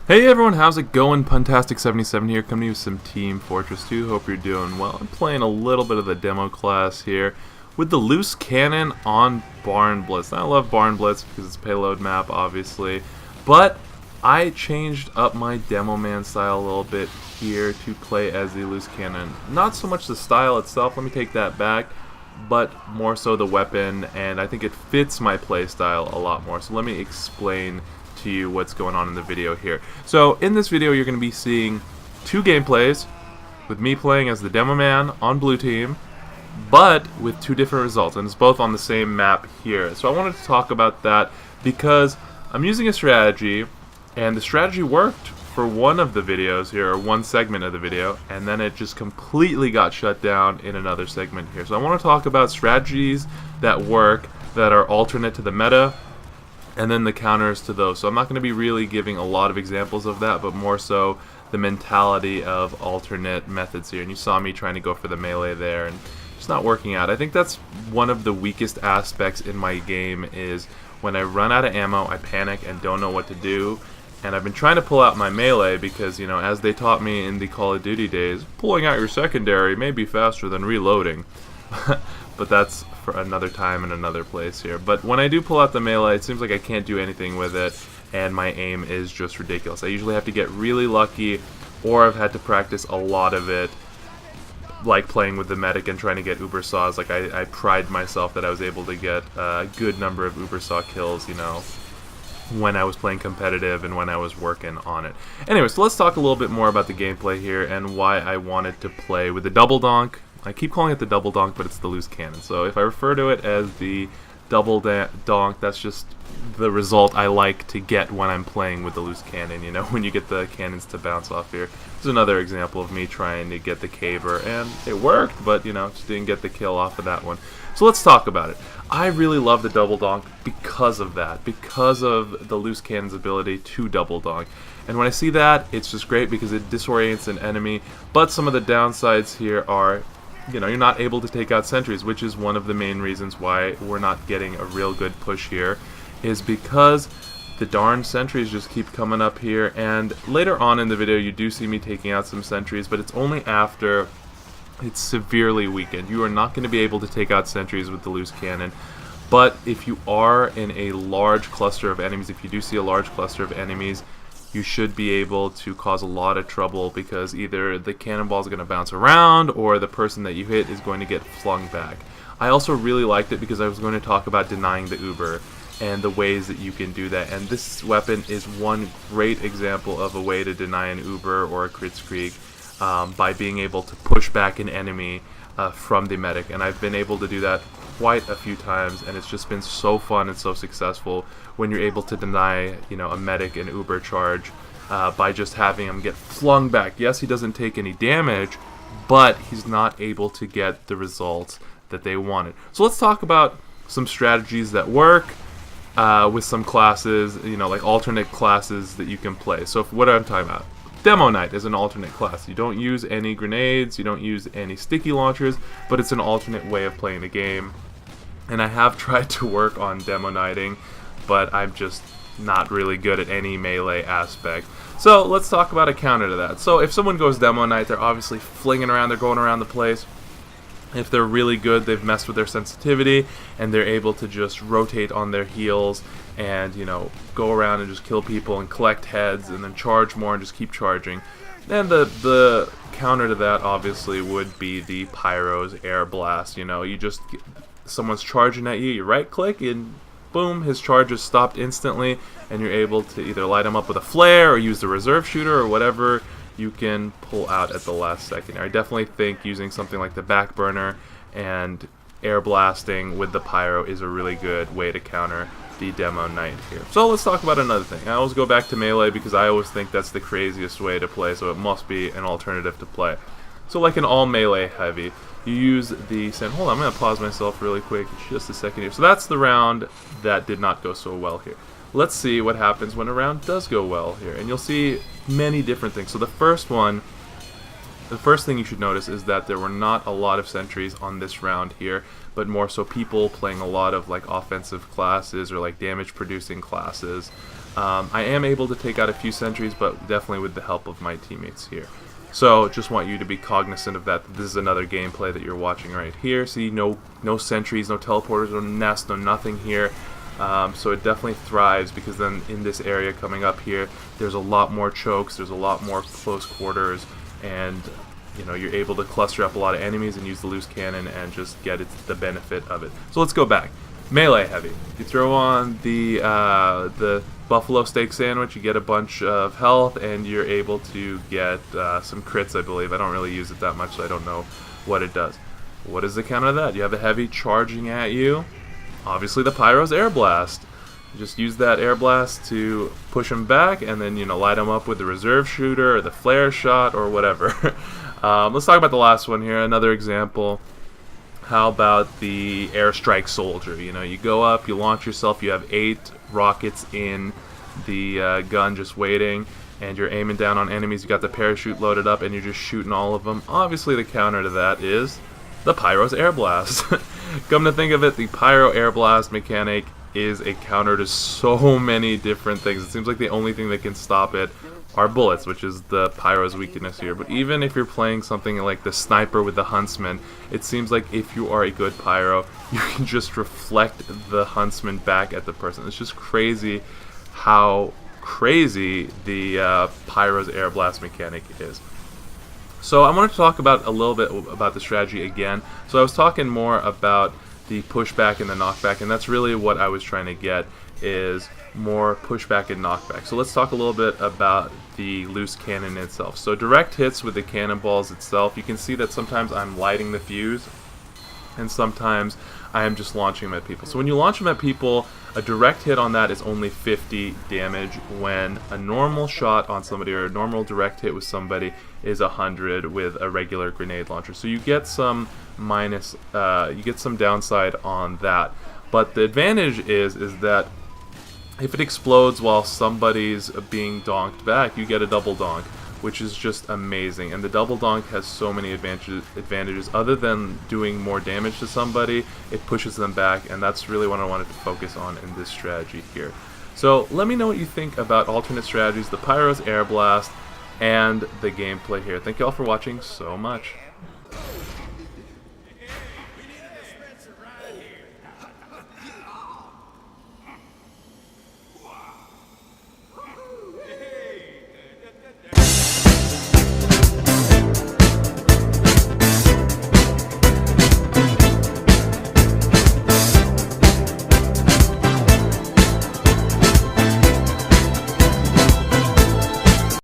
Hey everyone, how's it going? Puntastic77 here, coming to you with some Team Fortress 2. Hope you're doing well. I'm playing a little bit of the demo class here with the loose cannon on Barn Blitz. Now, I love Barn Blitz because it's a payload map, obviously, but I changed up my demo man style a little bit here to play as the loose cannon. Not so much the style itself, let me take that back, but more so the weapon, and I think it fits my play style a lot more. So let me explain to you what's going on in the video here. So in this video you're going to be seeing two gameplays with me playing as the demo man on blue team, but with two different results, and it's both on the same map here. So I wanted to talk about that because I'm using a strategy, and the strategy worked for one of the videos here, or one segment of the video, and then it just completely got shut down in another segment here. So I want to talk about strategies that work, that are alternate to the meta, and then the counters to those. So I'm not going to be really giving a lot of examples of that, but more so the mentality of alternate methods here. And you saw me trying to go for the melee there, and it's not working out. I think that's one of the weakest aspects in my game, is when I run out of ammo, I panic and don't know what to do. And I've been trying to pull out my melee because, you know, as they taught me in the Call of Duty days, pulling out your secondary may be faster than reloading. But that's for another time and another place here. But when I do pull out the melee, it seems like I can't do anything with it, and my aim is just ridiculous. I usually have to get really lucky, or I've had to practice a lot of it, like playing with the medic and trying to get uber saws. Like I pride myself that I was able to get a good number of uber saw kills, you know, when I was playing competitive and when I was working on it. Anyway, so let's talk a little bit more about the gameplay here and why I wanted to play with the double donk. I keep calling it the double donk, but it's the loose cannon. So if I refer to it as the double donk, that's just the result I like to get when I'm playing with the loose cannon, you know, when you get the cannons to bounce off here. This is another example of me trying to get the caver, and it worked, but, you know, just didn't get the kill off of that one. So let's talk about it. I really love the double donk because of that, because of the loose cannon's ability to double donk. And when I see that, it's just great because it disorients an enemy, but some of the downsides here are, you know, you're not able to take out sentries, which is one of the main reasons why we're not getting a real good push here, is because the darn sentries just keep coming up here. And later on in the video you do see me taking out some sentries, but it's only after it's severely weakened. You are not going to be able to take out sentries with the loose cannon, but if you are in a large cluster of enemies, if you do see a large cluster of enemies, you should be able to cause a lot of trouble, because either the cannonball is going to bounce around or the person that you hit is going to get flung back. I also really liked it because I was going to talk about denying the uber and the ways that you can do that, and this weapon is one great example of a way to deny an uber or a kritzkrieg by being able to push back an enemy from the medic. And I've been able to do that quite a few times, and it's just been so fun and so successful when you're able to deny, you know, a medic an uber charge by just having him get flung back. Yes, he doesn't take any damage, but he's not able to get the results that they wanted. So let's talk about some strategies that work with some classes, you know, like alternate classes that you can play. So what I'm talking about, Demo Knight is an alternate class. You don't use any grenades, you don't use any sticky launchers, but it's an alternate way of playing the game. And I have tried to work on Demo Knighting, but I'm just not really good at any melee aspect. So let's talk about a counter to that. So if someone goes Demo Knight, they're obviously flinging around, they're going around the place. If they're really good, they've messed with their sensitivity, and they're able to just rotate on their heels and, you know, go around and just kill people and collect heads and then charge more and just keep charging. And the counter to that obviously would be the Pyro's air blast. You know, you just, someone's charging at you, you right click and boom, his charge is stopped instantly, and you're able to either light him up with a flare or use the reserve shooter or whatever you can pull out at the last second. I definitely think using something like the back burner and air blasting with the pyro is a really good way to counter the Demo Knight here. So let's talk about another thing. I always go back to melee because I always think that's the craziest way to play, so it must be an alternative to play. So like an all melee heavy, you use the hold on, I'm going to pause myself really quick, just a second here. So that's the round that did not go so well here. Let's see what happens when a round does go well here, and you'll see many different things. So the first thing you should notice is that there were not a lot of sentries on this round here, but more so people playing a lot of like offensive classes or like damage producing classes. I am able to take out a few sentries, but definitely with the help of my teammates here. So just want you to be cognizant of that. This is another gameplay that you're watching right here. See, no sentries, no teleporters, no nest, no nothing here. So it definitely thrives, because then in this area coming up here, there's a lot more chokes, there's a lot more close quarters, and you know, you're able to cluster up a lot of enemies and use the loose cannon and just get the benefit of it. So let's go back. Melee heavy. You throw on the buffalo steak sandwich, you get a bunch of health, and you're able to get some crits, I believe. I don't really use it that much, so I don't know what it does. What is the counter to that? You have a heavy charging at you. Obviously the Pyro's Air Blast. You just use that Air Blast to push him back, and then, you know, light him up with the reserve shooter or the flare shot or whatever. Let's talk about the last one here. Another example. How about the Airstrike Soldier? You know, you go up, you launch yourself, you have 8 rockets in the gun just waiting, and you're aiming down on enemies. You got the parachute loaded up, and you're just shooting all of them. Obviously the counter to that is the Pyro's Air Blast. Come to think of it, the Pyro Air Blast mechanic is a counter to so many different things. It seems like the only thing that can stop it are bullets, which is the Pyro's weakness here. But even if you're playing something like the Sniper with the Huntsman, it seems like if you are a good Pyro, you can just reflect the Huntsman back at the person. It's just crazy how crazy the Pyro's Air Blast mechanic is. So I want to talk about a little bit about the strategy again. So I was talking more about the pushback and the knockback, and that's really what I was trying to get, is more pushback and knockback. So let's talk a little bit about the loose cannon itself. So direct hits with the cannonballs itself, you can see that sometimes I'm lighting the fuse, and sometimes I am just launching them at people. So when you launch them at people, a direct hit on that is only 50 damage, when a normal shot on somebody, or a normal direct hit with somebody, is 100 with a regular grenade launcher. So you get some you get some downside on that. But the advantage is that if it explodes while somebody's being donked back, you get a double donk, which is just amazing. And the double donk has so many advantages. Other than doing more damage to somebody, it pushes them back, and that's really what I wanted to focus on in this strategy here. So let me know what you think about alternate strategies, the Pyro's Air Blast, and the gameplay here. Thank you all for watching so much.